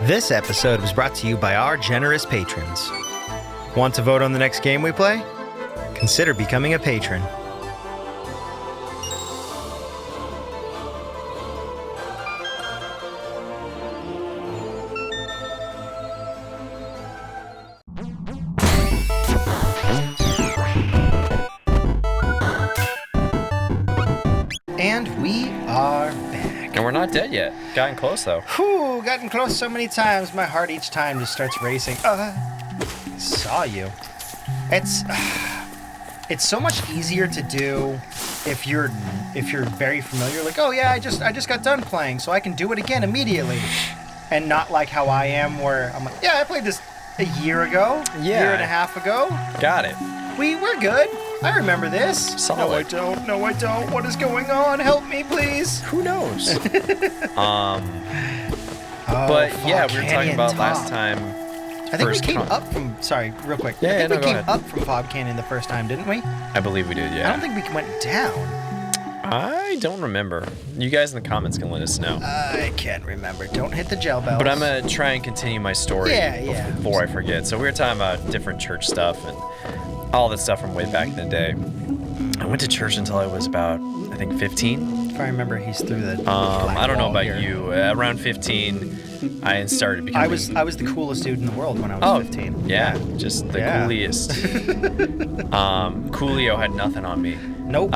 This episode was brought to you by our generous patrons. Want to vote on the next game we play? Consider becoming a patron. And we are back. And we're not dead yet. Gotten close, though. Whew, gotten close so many times, my heart each time just starts racing. Saw you. It's so much easier to do if you're very familiar. Like, oh yeah, I just got done playing, so I can do it again immediately. And not like how I am, where I'm like, yeah, I played this a year ago, year and a half ago. Got it. We're good. I remember this. Solid. No, I don't. What is going on? Help me, please. Who knows? But yeah, we were talking about last time. I think we came up from. Sorry, real quick. I think we came up from Fob Canyon the first time, didn't we? I believe we did. Yeah. I don't think we went down. I don't remember. You guys in the comments can let us know. I can't remember. Don't hit the jail bells. But I'm gonna try and continue my story before I forget. So we were talking about different church stuff and all that stuff from way back in the day. I went to church until I was about, I think, 15. If I remember, he's through the. I don't know about you. Around 15, I started becoming. I was the coolest dude in the world when I was 15. Yeah, just the coolest. Coolio had nothing on me. Nope.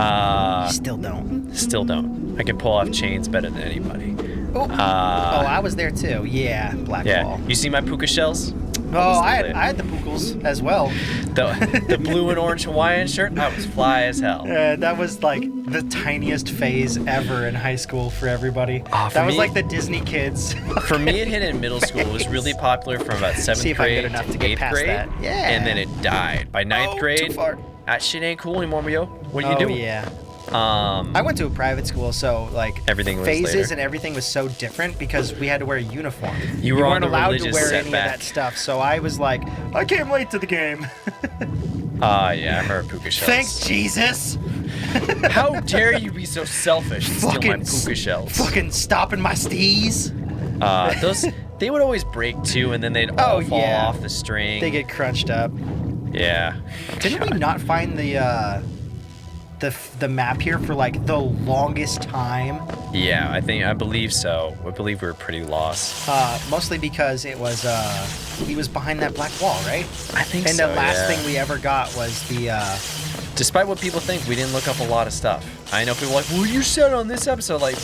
Still don't. Still don't. I can pull off chains better than anybody. I was there too. Yeah, Black Ball. You see my puka shells? I had the pookles as well. The blue and orange Hawaiian shirt, I was fly as hell. That was like the tiniest phase ever in high school for everybody. That was like the Disney kids. For me, it hit in middle school. It was really popular from about 7th grade to 8th grade. That. Yeah. And then it died. By 9th grade, too far. That shit ain't cool anymore, yo. What are you doing? Yeah. I went to a private school, so like everything was phases later. And everything was so different because we had to wear a uniform. You weren't allowed to wear any of that stuff, so I was like, I came late to the game. Yeah, I remember puka shells. Thanks, Jesus. How dare you be so selfish and steal my puka shells? Fucking stopping my steez. They would always break too, and then they'd all fall off the string. They get crunched up. Yeah. Didn't we not find the map here for like the longest time? Yeah, I believe so. I believe we were pretty lost. Mostly because it was he was behind that black wall, right? I think so. And the last thing we ever got was the. Despite what people think, we didn't look up a lot of stuff. I know people are like, well, you said on this episode, like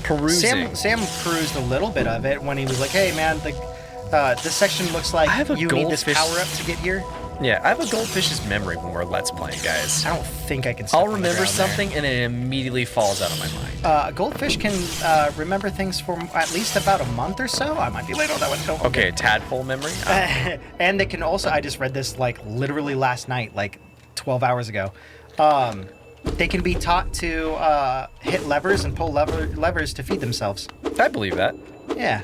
perusing. Sam perused a little bit of it when he was like, hey man, this section looks like you need this power up to get here. Yeah, I have a goldfish's memory when we're Let's Playing, guys. I don't think I can. I'll remember something and it immediately falls out of my mind. A goldfish can remember things for at least about a month or so. I might be late on that one. Okay, tadpole memory. And they can also. I just read this like literally last night, like 12 hours ago. They can be taught to hit levers and pull levers to feed themselves. I believe that. Yeah.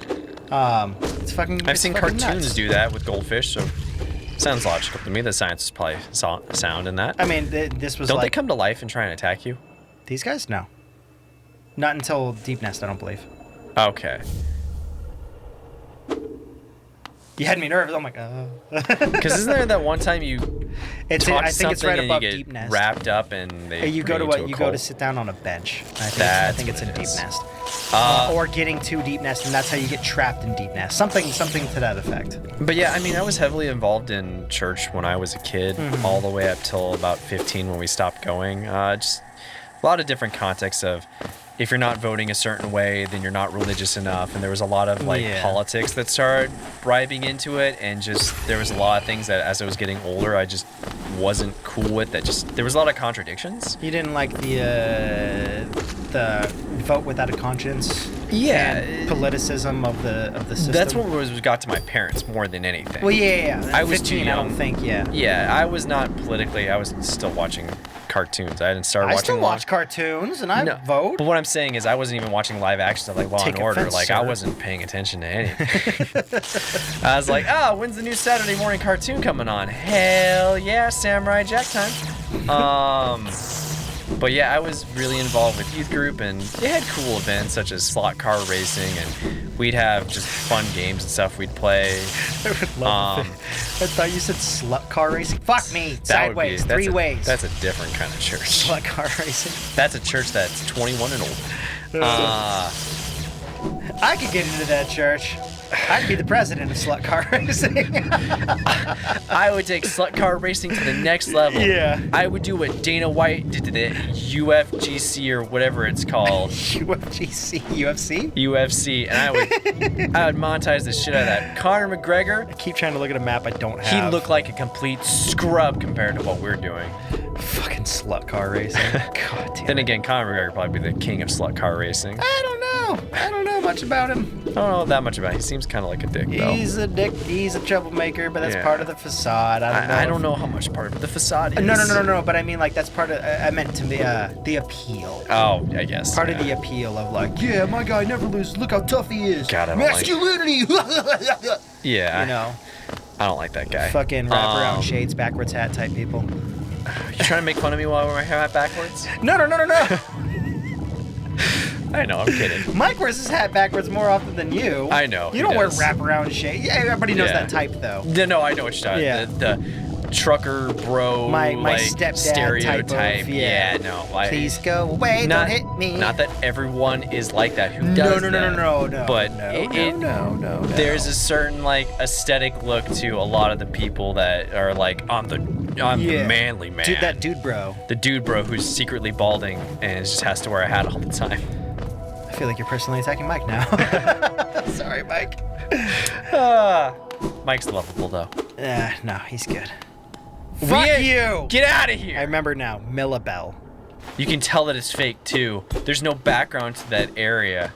It's fucking. I've seen cartoons do that with goldfish, so. Sounds logical to me. The science is probably sound in that. I mean, this was Don't they come to life and try and attack you? These guys? No. Not until Deep Nest, I don't believe. Okay. You had me nervous. I'm like, Because isn't there that one time you I think it's right above you get Deep Nest. Wrapped up and they you go to sit down on a bench. I think it's in Deep Nest. Or getting to Deep Nest, and that's how you get trapped in Deep Nest. Something to that effect. But yeah, I mean, I was heavily involved in church when I was a kid, all the way up till about 15 when we stopped going. Just a lot of different contexts of if you're not voting a certain way, then you're not religious enough. And there was a lot of politics that started bribing into it. And just there was a lot of things that as I was getting older, I just wasn't cool with. There was a lot of contradictions. You didn't like the vote without a conscience. Yeah, and politicism of the system. That's what got to my parents more than anything. Well, yeah. I was too young. I don't think. Yeah, I was not politically. I was still watching cartoons. I hadn't started watching. I still watch cartoons and I vote. But what I'm saying is, I wasn't even watching live action stuff like Law and Order. Offense, like sir. I wasn't paying attention to anything. I was like, when's the new Saturday morning cartoon coming on? Hell yeah, Samurai Jack time. But yeah, I was really involved with youth group, and they had cool events such as slot car racing, and we'd have just fun games and stuff we'd play. I would love it. I thought you said slut car racing. Fuck me. Sideways, three ways. That's a different kind of church. Slut car racing. That's a church that's 21 and older. I could get into that church. I'd be the president of slut car racing. I would take slut car racing to the next level. Yeah. I would do what Dana White did to the UFGC or whatever it's called. UFC? UFC, and I would monetize the shit out of that. Conor McGregor, I keep trying to look at a map I don't he have. looked like a complete scrub compared to what we're doing. Fucking slut car racing. God damn. Then again, Conor McGregor would probably be the king of slut car racing. I don't know much about him. I don't know that much about him. He seems kind of like a dick, though. He's a dick. He's a troublemaker, but that's part of the facade. I don't know how much part of the facade is. No. But I mean, like, that's part of. I meant to be the appeal. Oh, I guess. Part of the appeal of like, yeah, my guy never loses. Look how tough he is. God, I don't masculinity. Yeah. You know. I don't like that guy. Fucking wraparound shades, backwards hat type people. You trying to make fun of me while I wear my hair hat backwards? No. I know, I'm kidding. Mike wears his hat backwards more often than you. I know. You don't wear wraparound shades. Yeah, everybody knows that type, though. No, I know what you're talking about. The trucker bro, my like, stepdad stereotype. type of, No. Please go away, don't hit me. Not that everyone is like that who does that. No. But No. There's a certain, like, aesthetic look to a lot of the people that are like, I'm the manly man. Dude, that dude bro. The dude bro who's secretly balding and just has to wear a hat all the time. I feel like you're personally attacking Mike now. Sorry, Mike. Mike's lovable, though. No, he's good. Fuck you! Get out of here! I remember now, Millabelle. You can tell that it's fake, too. There's no background to that area.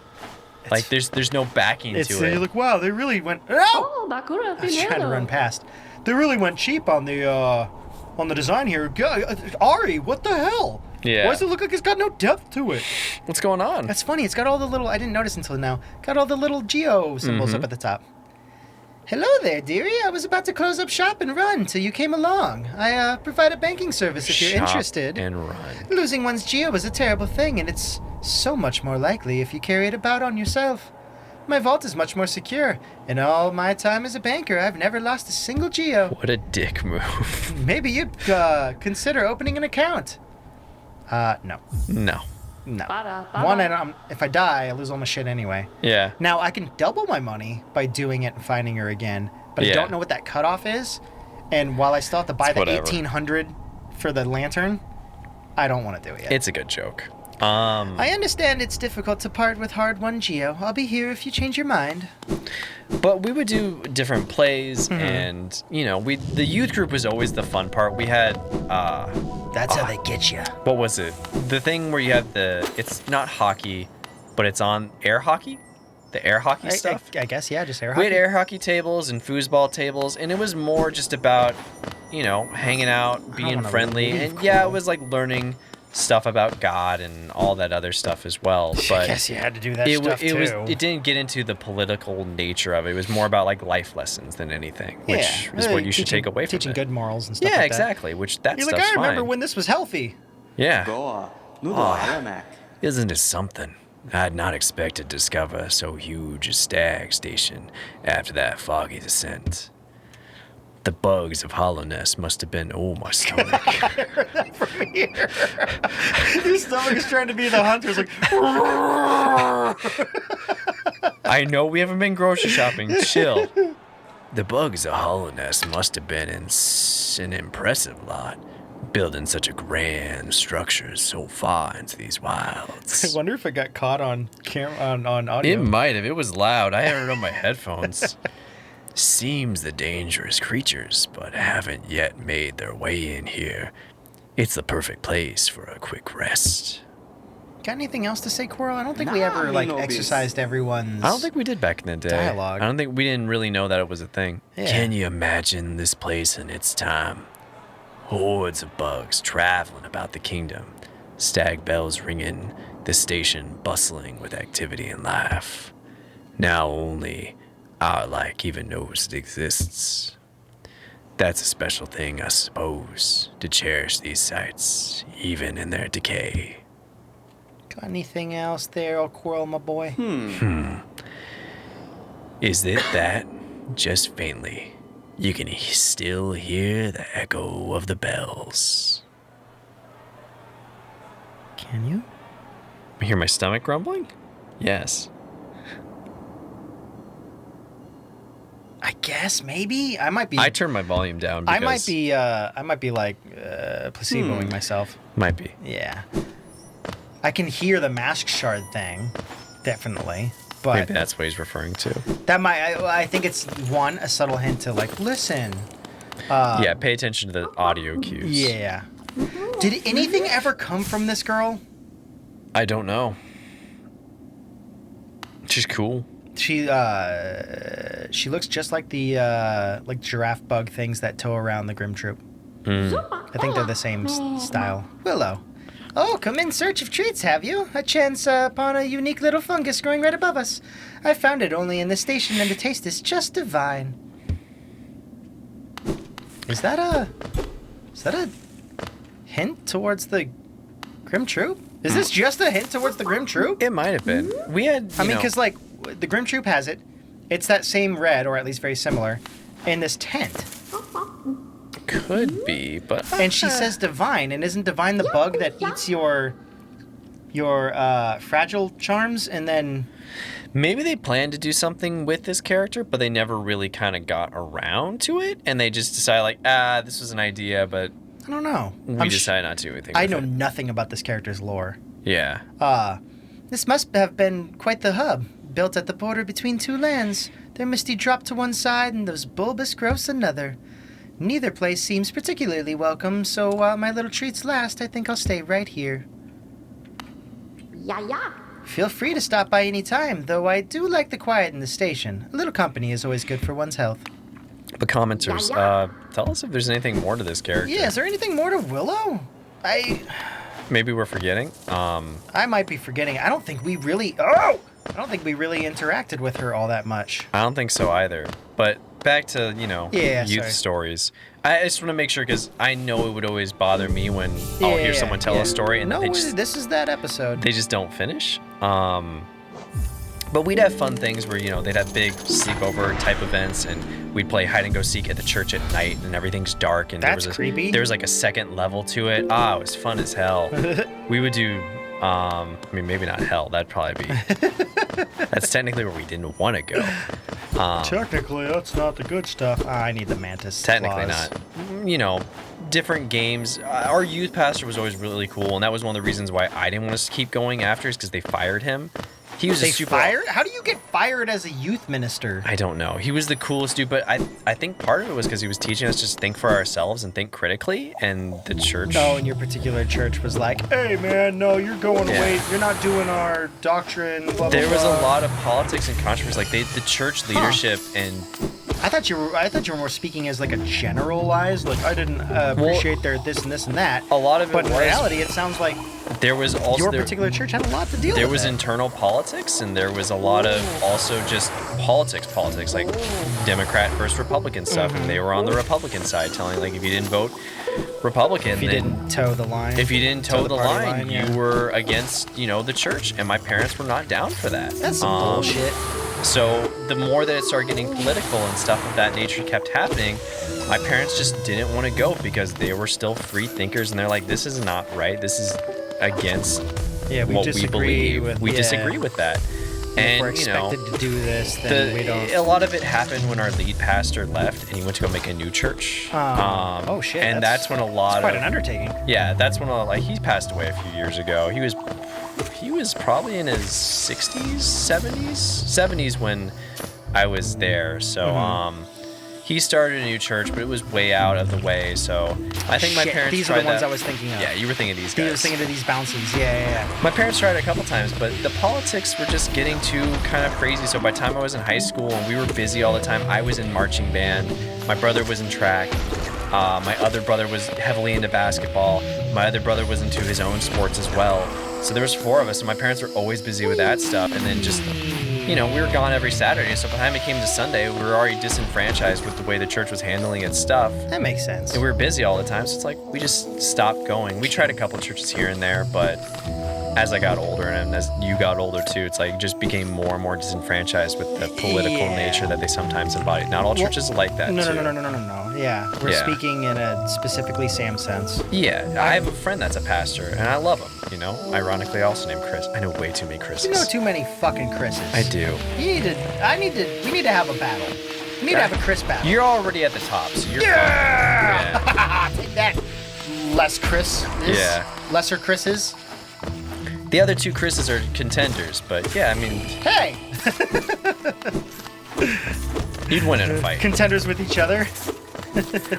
Like, there's no backing to it. You're like, wow, they really went... Oh! I was trying to run past. They really went cheap on the design here. Ari, what the hell? Yeah. Why does it look like it's got no depth to it? What's going on? That's funny. It's got all the little... I didn't notice until now. Got all the little geo symbols up at the top. Hello there, dearie. I was about to close up shop and run till you came along. I provide a banking service if you're interested. And run. Losing one's geo is a terrible thing, and it's so much more likely if you carry it about on yourself. My vault is much more secure. In all my time as a banker, I've never lost a single geo. What a dick move. Maybe you'd consider opening an account. No. One, if I die, I lose all my shit anyway. Yeah. Now, I can double my money by doing it and finding her again, but I don't know what that cutoff is. And while I still have to buy the 1,800 for the lantern, I don't want to do it yet. It's a good joke. I understand it's difficult to part with hard-won geo. I'll be here if you change your mind. But we would do different plays, and, the youth group was always the fun part. We had... That's how they get you. What was it? The thing where you have it's not hockey, but it's on air hockey? The air hockey stuff? I guess, yeah, just air hockey. We had air hockey tables and foosball tables, and it was more just about, hanging out, being friendly. And yeah, it was like learning stuff about God and all that other stuff as well. But I guess you had to do that stuff too. It didn't get into the political nature of it. It was more about like life lessons than anything, which is what you should take away from it. Teaching good morals and stuff like that. Yeah, exactly, which that stuff's I remember when this was healthy. Yeah. Isn't it something? I'd not expected to discover so huge a stag station after that foggy descent. The bugs of hollowness must have been, my stomach. I heard that from here. Your stomach is trying to be the hunter. It's like... I know we haven't been grocery shopping. Chill. The bugs of hollowness must have been an impressive lot, building such a grand structure so far into these wilds. I wonder if it got caught on camera on audio. It might have. It was loud. I had it on my headphones. Seems the dangerous creatures, but haven't yet made their way in here. It's the perfect place for a quick rest. Got anything else to say, Coral? I don't think we ever exercised everyone's. I don't think we did back in the day. Dialogue. I don't think we didn't really know that it was a thing. Yeah. Can you imagine this place in its time? Hordes of bugs traveling about the kingdom, stag bells ringing, the station bustling with activity and life. Now only our like even knows it exists. That's a special thing, I suppose, to cherish these sights, even in their decay. Got anything else there, old Coral, my boy? Is it that? Just faintly. You can still hear the echo of the bells. Can you? Hear my stomach grumbling? Yes. I guess maybe I might be. I turned my volume down because... I might be like placeboing myself. Might be. Yeah. I can hear the mask shard thing, definitely. But Maybe that's what he's referring to. that might. I think it's a subtle hint to like listen. Yeah, pay attention to the audio cues. Yeah. Did anything ever come from this girl? I don't know. She's cool. She looks just like the like giraffe bug things that tow around the Grim Troop. I think they're the same style. Willow. Oh, come in search of treats, have you? I chance upon a unique little fungus growing right above us. I found it only in the station, and the taste is just divine. Is that a hint towards the Grim Troop? Is this just a hint towards the Grim Troop? It might have been. We had, I mean, because like the Grim Troop has it. It's that same red, or at least very similar, in this tent. Could be, but... And she says divine, and isn't divine the bug that eats your fragile charms, and then... Maybe they planned to do something with this character, but they never really kind of got around to it, and they just decided, like, this was an idea, but... I don't know. We decided not to do anything I with know it. nothing about this character's lore. Yeah. This must have been quite the hub, built at the border between two lands. Their misty drop to one side, and those bulbous growths another. Neither place seems particularly welcome, so while my little treats last, I think I'll stay right here. Yeah. Feel free to stop by any time, though I do like the quiet in the station. A little company is always good for one's health. But commenters, tell us if there's anything more to this character. Yeah, is there anything more to Willow? Maybe we're forgetting. I might be forgetting. I don't think we really interacted with her all that much. I don't think so either. But back to, youth sorry. stories. I just want to make sure, because I know it would always bother me when I'll hear someone tell a story and this is that episode. They just don't finish. But we'd have fun things where, they'd have big sleepover type events, and we'd play hide and go seek at the church at night, and everything's dark, and That's creepy. There was like a second level to it. It was fun as hell. We would do, maybe not hell. That'd probably be. That's technically where we didn't want to go. Technically, that's not the good stuff. I need the mantis. Technically claws. not. Different games. Our youth pastor was always really cool, and that was one of the reasons why I didn't want to keep going after, is because they fired him. He was fired? How do you get fired as a youth minister? I don't know. He was the coolest dude, but I think part of it was because he was teaching us just think for ourselves and think critically, and the church... No, and your particular church was like, hey man, no, you're going away. You're not doing our doctrine, blah, blah, There was blah. a lot of politics and controversy. Like, the church leadership and... I thought you were more speaking as like a generalized, like I didn't appreciate their this and this and that. A lot of it but was... in reality, it sounds like there was also your particular church had a lot to deal with. There was internal politics, and there was a lot of also just politics, like Democrat versus Republican stuff, and they were on the Republican side, telling like if you didn't vote Republican, if you didn't toe the line. If you didn't toe the line, yeah. you were against the church, and my parents were not down for that. That's some bullshit. So the more that it started getting political and stuff of that nature kept happening, my parents just didn't want to go because they were still free thinkers, and they're like, this is not right. This is against what we believe. We disagree with that. And we're expected to do this, then we don't. A lot of it happened when our lead pastor left, and he went to go make a new church. Oh shit! And that's when a lot quite an undertaking. Yeah, that's when he passed away a few years ago. He was probably in his 60s, 70s when I was there. So he started a new church, but it was way out of the way. So I think my parents these tried are the ones that. I was thinking of. Yeah, you were thinking of these guys. I was thinking of these bounces. Yeah. My parents tried it a couple times, but the politics were just getting too kind of crazy. So by the time I was in high school and we were busy all the time, I was in marching band. My brother was in track. My other brother was heavily into basketball. My other brother was into his own sports as well. So there was 4 of us, and my parents were always busy with that stuff. And then just, we were gone every Saturday. So by the time it came to Sunday, we were already disenfranchised with the way the church was handling its stuff. That makes sense. And we were busy all the time, so it's like we just stopped going. We tried a couple churches here and there, but as I got older and as you got older too, it's like just became more and more disenfranchised with the political nature that they sometimes embody. Not all churches are like that. No. Yeah, we're Yeah. speaking in a specifically Sam sense. Yeah, I have a friend that's a pastor, and I love him. You know, ironically, I also named Chris. I know way too many Chris's. You know too many fucking Chris's. I do. We need to have a battle. We need to have a Chris battle. You're already at the top, so you're yeah! fine. Yeah. Take that, less Chris. Yeah. Lesser Chris's. The other two Chris's are contenders, but yeah, I mean, Hey! you'd win in a fight. Contenders with each other.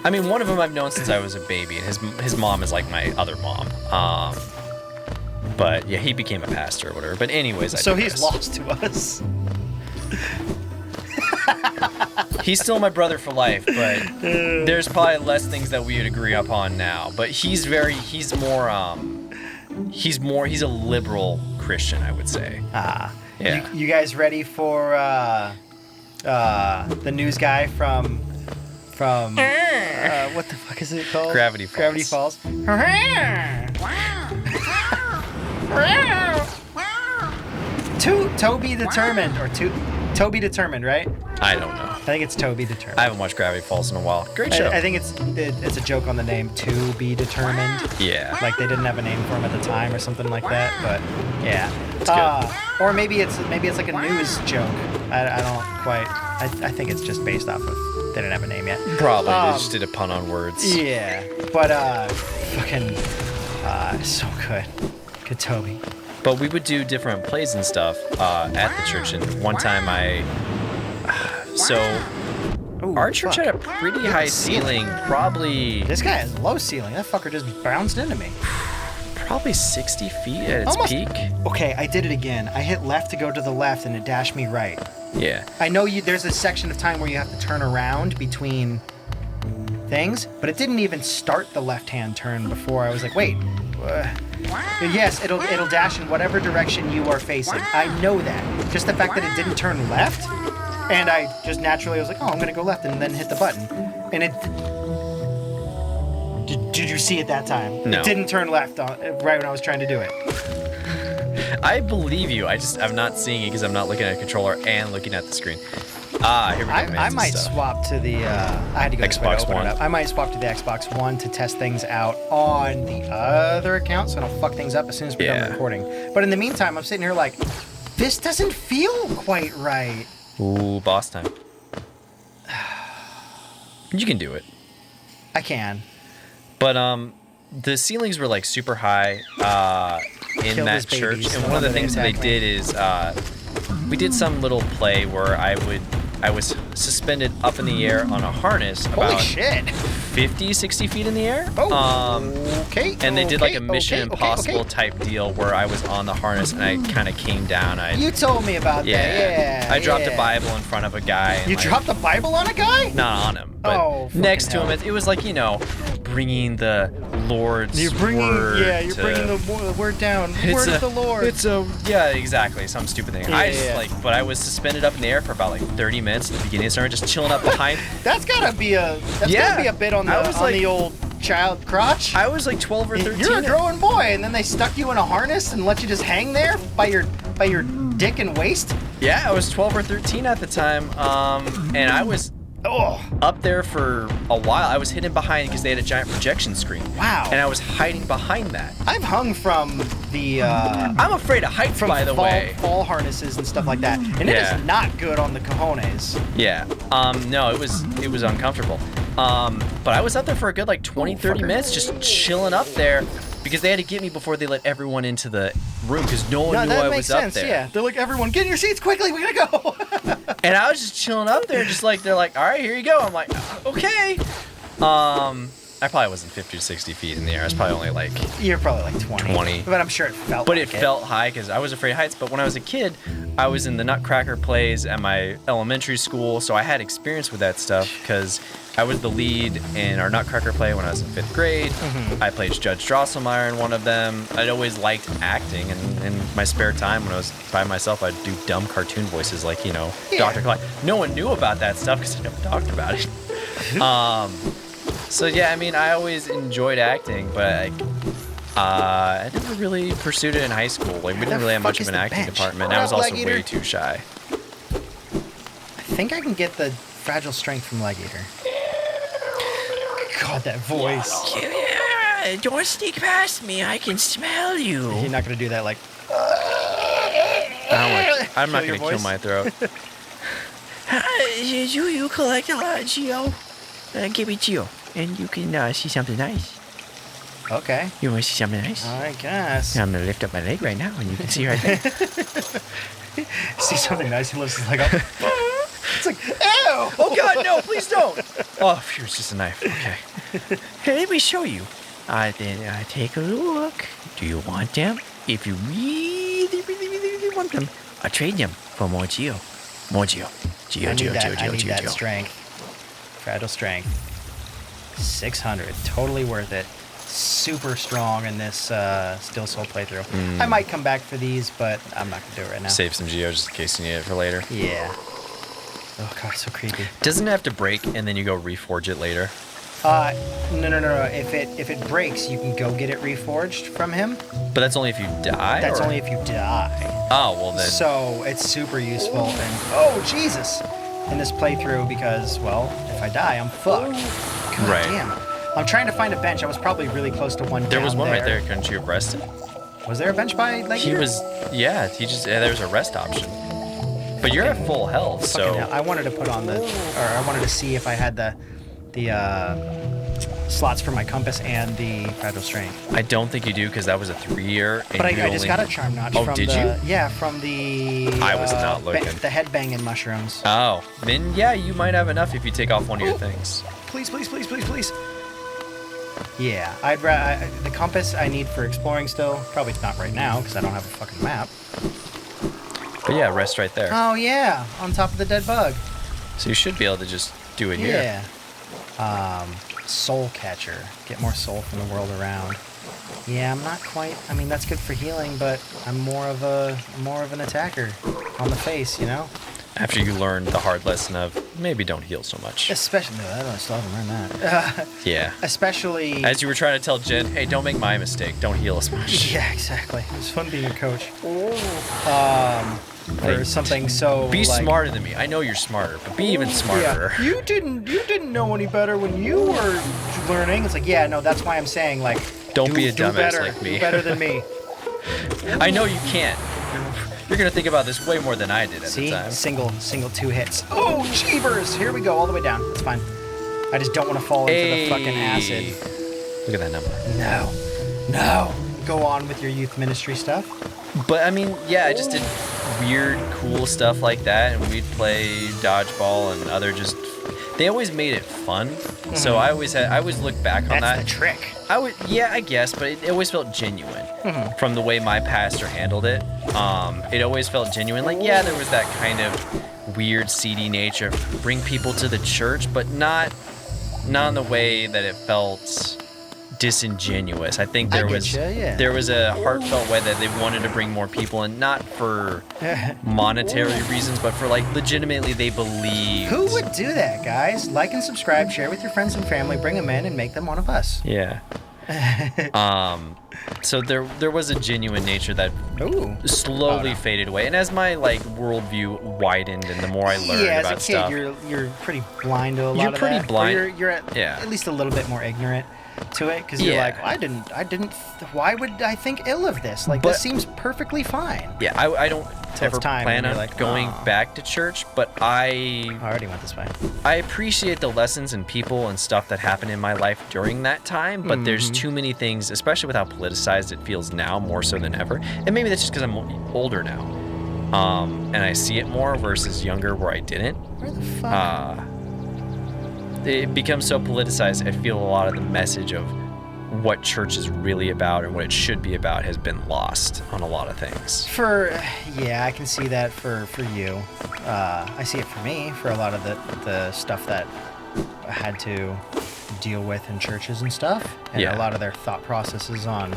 I mean, one of them I've known since I was a baby, and his mom is like my other mom. But yeah, he became a pastor or whatever. But anyways, So he's lost to us. He's still my brother for life, but there's probably less things that we would agree upon now. But he's a liberal Christian, I would say. Yeah. You guys ready for the news guy from what the fuck is it called? Gravity Falls. Gravity Falls. Toby Determined Toby Determined, right? I don't know. I think it's Toby Determined. I haven't watched Gravity Falls in a while. Great show. I think it's a joke on the name To Be Determined. Yeah. Like they didn't have a name for him at the time or something like that. But yeah. It's good. Or maybe it's like a news joke. I don't quite. I think it's just based off of they didn't have a name yet. Probably they just did a pun on words. Yeah. But fucking so good. Good Toby. But we would do different plays and stuff at the church. And one time our church had a pretty high ceiling, probably This guy has low ceiling. That fucker just bounced into me. probably 60 feet at its peak. Okay, I did it again. I hit left to go to the left and it dashed me right. Yeah. I know there's a section of time where you have to turn around between things, but it didn't even start the left-hand turn before I was like, wait. Yes, it'll dash in whatever direction you are facing. I know that. Just the fact that it didn't turn left, and I just naturally was like, oh, I'm gonna go left, and then hit the button. And it. Did you see it that time? No. It didn't turn left right when I was trying to do it. I believe you. I'm not seeing it because I'm not looking at a controller and looking at the screen. Here we go. I might swap to the. I had to go Xbox to open One. it up. I might swap to the Xbox One to test things out on the other account, so I don't fuck things up as soon as we're done recording. But in the meantime, I'm sitting here like, this doesn't feel quite right. Ooh, boss time. You can do it. I can. But the ceilings were like super high in Killed that his church, babies, and the one of the one that things that they attacked me. did is we did some little play where I was suspended up in the air on a harness Holy about shit. 50, 60 feet in the air. Okay. And they did like a okay, Mission okay, Impossible okay. type deal where I was on the harness and I kind of came down. You told me about that. Yeah. I dropped yeah. a Bible in front of a guy. And You dropped the Bible on a guy? Not on him, but Oh, next to fucking him. It was like, bringing the Lord's word. You're bringing the word down. Word of the Lord. Yeah, exactly. Some stupid thing. But I was suspended up in the air for about like 30 minutes at the beginning of the sermon, just chilling up behind. That's gotta be a bit on the old child crotch. I was like 12 or 13. You're a growing boy, and then they stuck you in a harness and let you just hang there by your dick and waist. Yeah, I was 12 or 13 at the time, and I was up there for a while. I was hidden behind because they had a giant projection screen. Wow. And I was hiding behind that. I've hung from the I'm afraid of heights, by the way. fall harnesses and stuff like that, and it is not good on the cojones. Yeah. No, it was uncomfortable. But I was up there for a good like 20, 30 minutes just chilling up there because they had to get me before they let everyone into the room because no one knew I was up there. Yeah, they're like, everyone, get in your seats quickly, we gotta go. And I was just chilling up there, just like, they're like, all right, here you go. I'm like, okay. I probably wasn't 50 or 60 feet in the air. I was probably only like... You're probably like 20. But I'm sure it felt But it felt high because I was afraid of heights. But when I was a kid, I was in the Nutcracker plays at my elementary school. So I had experience with that stuff because I was the lead in our Nutcracker play when I was in 5th grade. Mm-hmm. I played Judge Drosselmeyer in one of them. I'd always liked acting. And in my spare time when I was by myself, I'd do dumb cartoon voices like, Dr. Clyde. No one knew about that stuff because I never talked about it. So yeah, I mean, I always enjoyed acting, but I never really pursued it in high school. Like, we didn't really have much of an acting department. I was also way too shy. I think I can get the fragile strength from Leg Eater. God, that voice. Don't sneak past me. I can smell you. You're not going to do that like... I'm not going to kill my throat. You collect a lot of Geo. Give me Geo. And you can see something nice. Okay. You want to see something nice? I guess. I'm going to lift up my leg right now, and you can see right there. See something nice, he lifts his leg up. It's like, ew! Oh, God, no, please don't. Oh, phew, it's just a knife. Okay. Hey, let me show you. Then take a look. Do you want them? If you really want them, I'll trade them for more Geo. More Geo. Geo. I need that strength. Fragile strength. 600. Totally worth it. Super strong in this Still Soul playthrough. I might come back for these, but I'm not going to do it right now. Save some Geo just in case you need it for later. Yeah. Oh, God, so creepy. Doesn't it have to break and then you go reforge it later? No. If it breaks, you can go get it reforged from him. But that's only if you die? That's only if you die. Oh, well then. So it's super useful. And oh, Jesus! In this playthrough because, well, if I die, I'm fucked. God damn. I'm trying to find a bench. I was probably really close to one. There was one right there. Couldn't you have rested? Was there a bench by Leg Eater? There was a rest option. But you're at full health, so. I wanted to put on I wanted to see if I had the slots for my compass and the fragile strength. I don't think you do because that was a 3-year. But I just got a charm notch. Oh, did you? Yeah, from the. I was not looking. The headbanging mushrooms. Oh, then yeah, you might have enough if you take off one of your things. Please. Yeah, the compass I need for exploring still. Probably not right now because I don't have a fucking map. But yeah, rest right there. Oh yeah, on top of the dead bug. So you should be able to just do it here. Yeah. Soul catcher. Get more soul from the world around. Yeah, I'm not quite. I mean, that's good for healing, but I'm more of an attacker on the face, you know. After you learn the hard lesson of maybe don't heal so much. Especially, no, I still haven't learned that. Yeah. Especially as you were trying to tell Jen, hey, don't make my mistake. Don't heal as much. Yeah, exactly. It was fun being a coach. For something so. Be smarter than me. I know you're smarter, but be even smarter. Yeah. You didn't know any better when you were learning. It's like, yeah, no, that's why I'm saying, like, don't be a dumbass like me. Do better than me. I know you can't. You're gonna think about this way more than I did at the time. Single 2 hits. Oh, jeebers! Here we go, all the way down. It's fine. I just don't want to fall into the fucking acid. Look at that number. No. Go on with your youth ministry stuff. But I mean, yeah, I just did weird, cool stuff like that, and we'd play dodgeball and other just. They always made it fun, so I always look back on that. That's the trick. I guess, but it always felt genuine from the way my pastor handled it. It always felt genuine. Like, yeah, there was that kind of weird, seedy nature of bring people to the church, but not in the way that it felt disingenuous. I think there was a heartfelt way that they wanted to bring more people in, not for monetary reasons, but for like legitimately they believe. Who would do that, guys? Like and subscribe, share with your friends and family, bring them in, and make them one of us. Yeah. So there was a genuine nature that slowly faded away, and as my like worldview widened, and the more I learned about stuff, as a kid, you're pretty blind to a lot of that. You're pretty blind. You're at least a little bit more ignorant to it because you're like, I didn't. Why would I think ill of this? Like, this seems perfectly fine. Yeah, I don't ever plan on going back to church, but I already went this way. I appreciate the lessons and people and stuff that happened in my life during that time, but there's too many things, especially with how politicized it feels now, more so than ever. And maybe that's just because I'm older now, and I see it more versus younger where I didn't. Where the fuck? It becomes so politicized. I feel a lot of the message of what church is really about and what it should be about has been lost on a lot of things. I can see that for you. I see it for me, for a lot of the stuff that I had to deal with in churches and stuff, and a lot of their thought processes on,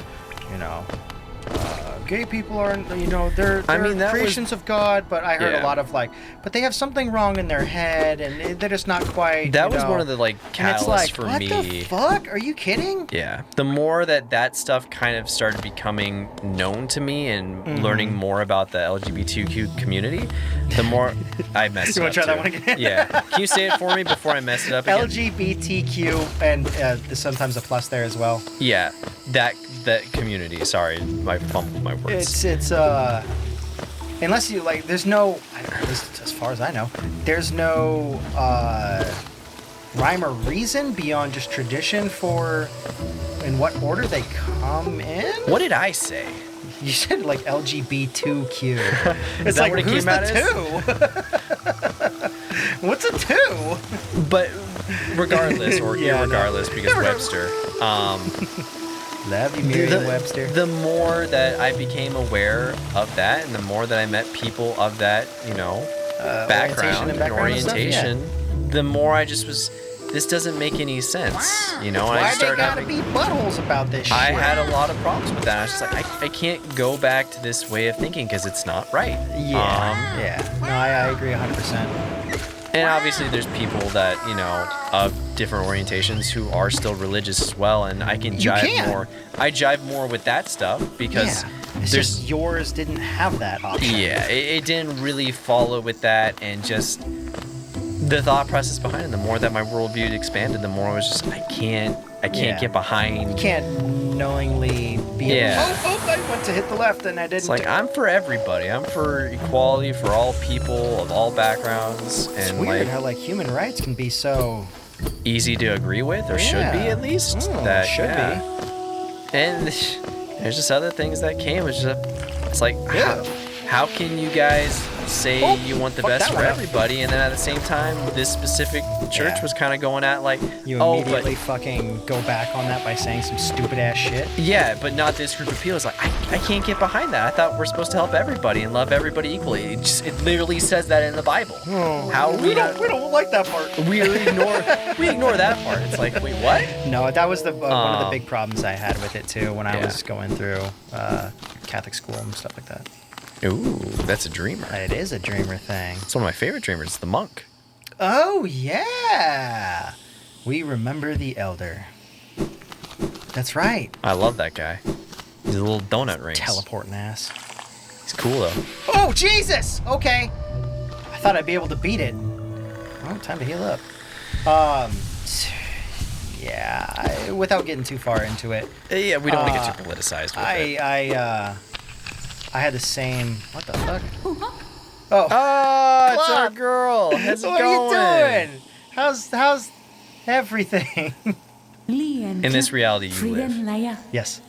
gay people aren't, they're that creations of God, but I heard Yeah. a lot of but they have something wrong in their head, and they're just not quite. That was one of the and catalysts it's like, for what me. the fuck? Are you kidding? Yeah. The more that stuff kind of started becoming known to me and learning more about the LGBTQ community, the more I messed You it want to up. try that one again? Yeah. Can you say it for me before I mess it up again? LGBTQ, and there's sometimes a plus there as well. Yeah. That community. Sorry, I fumbled my words. It's unless you there's no, at least as far as I know, there's no rhyme or reason beyond just tradition for in what order they come in. What did I say? You said LGBTQ. Is It's that what it who's came out the two? What's a two? But regardless, or Yeah, no. irregardless, because Webster. Love you, Merriam-Webster. The more that I became aware of that, and the more that I met people of that, background and orientation, the more I just was, this doesn't make any sense, And Why I they started gotta having, be buttholes about this shit? I had a lot of problems with that. I was just like, I can't go back to this way of thinking because it's not right. Yeah. No, I agree 100%. And obviously there's people that, of different orientations who are still religious as well, and I can jive more. I jive more with that stuff because it's there's just yours didn't have that option. Yeah, it didn't really follow with that, and just the thought process behind it. The more that my worldview expanded, the more I was just I can't get behind. You can't knowingly be. Yeah. I went to hit the left and I didn't. It's like I'm for everybody. I'm for equality for all people of all backgrounds. It's And weird how human rights can be so easy to agree with, or should be at least. That should be. And there's just other things that came. It's like how can you guys say you want the best for everybody, and then at the same time this specific church was kind of going at you immediately fucking go back on that by saying some stupid ass shit. Yeah, but not this group of people. It's like I can't get behind that. I thought we're supposed to help everybody and love everybody equally. It literally says that in the Bible. How we don't like that part. We ignore that part. It's like, wait, what? No, that was one of the big problems I had with it too when I was going through Catholic school and stuff like that. Ooh, that's a dreamer. It is a dreamer thing. It's one of my favorite dreamers, the monk. Oh, yeah. We remember the elder. That's right. I love that guy. He's a little donut rings. Teleporting ass. He's cool, though. Oh, Jesus! Okay. I thought I'd be able to beat it. Well, time to heal up. Yeah, without getting too far into it. Yeah, we don't want to get too politicized with it. I had the same. What the fuck? Oh, it's our girl. How's it going? What are you doing? How's everything? In this reality, you live. Yes.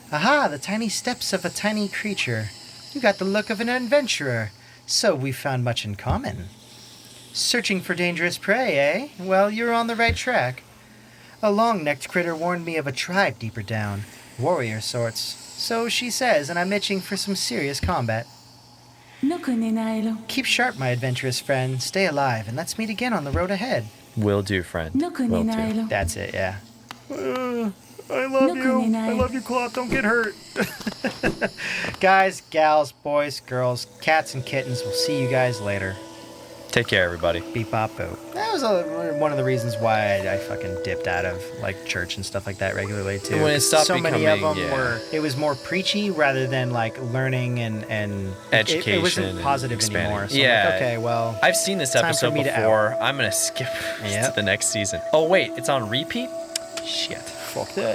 Aha, the tiny steps of a tiny creature. You got the look of an adventurer. So we've found much in common. Searching for dangerous prey, eh? Well, you're on the right track. A long-necked critter warned me of a tribe deeper down. Warrior sorts. So she says, and I'm itching for some serious combat. Keep sharp, my adventurous friend. Stay alive, and let's meet again on the road ahead. Will do, friend. Will do. That's it, yeah. I love you. I love you, Claude. Don't get hurt. Guys, gals, boys, girls, cats, and kittens, we'll see you guys later. Take care, everybody. Beep, bop, boop. That was one of the reasons why I fucking dipped out of church and stuff like that regularly too. And when it stopped many of them becoming, it was more preachy rather than learning and education. It wasn't positive anymore. So I'm like, okay, well, I've seen this episode before. I'm gonna skip to the next season. Oh wait, it's on repeat. Shit. Fuck that.